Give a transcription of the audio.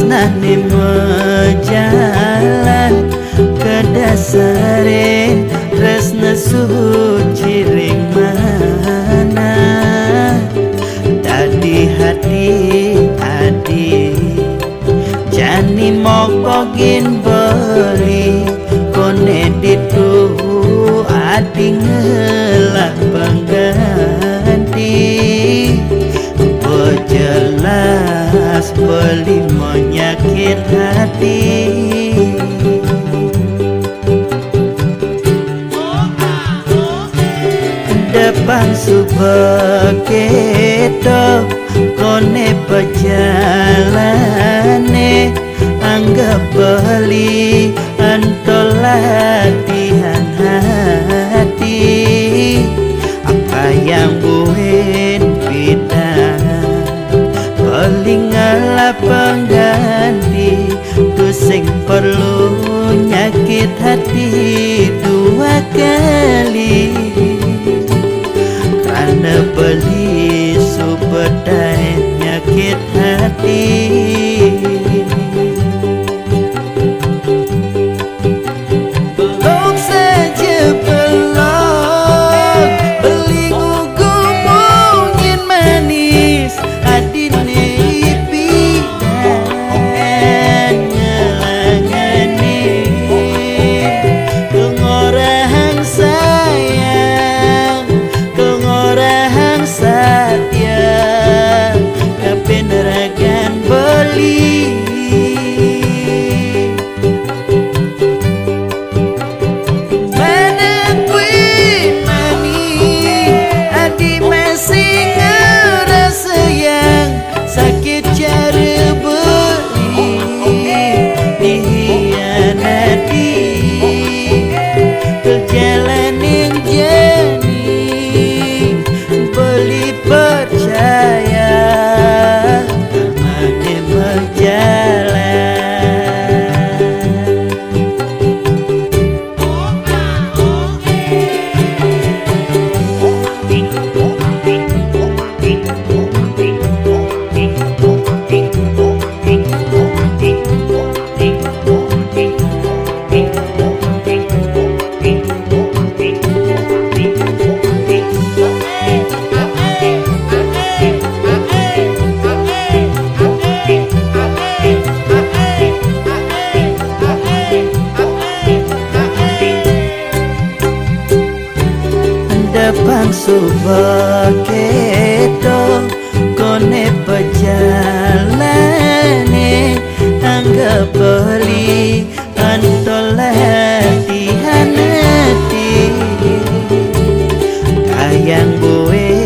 tresnane mejalan kedasare tresna suci ring mana tadi hati adi jani mokogin beri kone dituhu adi ngelak pengganti jelas beli menyakit hati depan subeketo kone pejalane anggap beli antol latihan hati apa yang buin bidang Lingala pengganti tu sing perlu nyakit hati dua kali karena beli subedai nyakit hati belum saja belum beli gugu mungkin manis hati jalanin jani beli percaya namanya depan subeketo kone pejalane anggap beli antol latihan hati kayang gue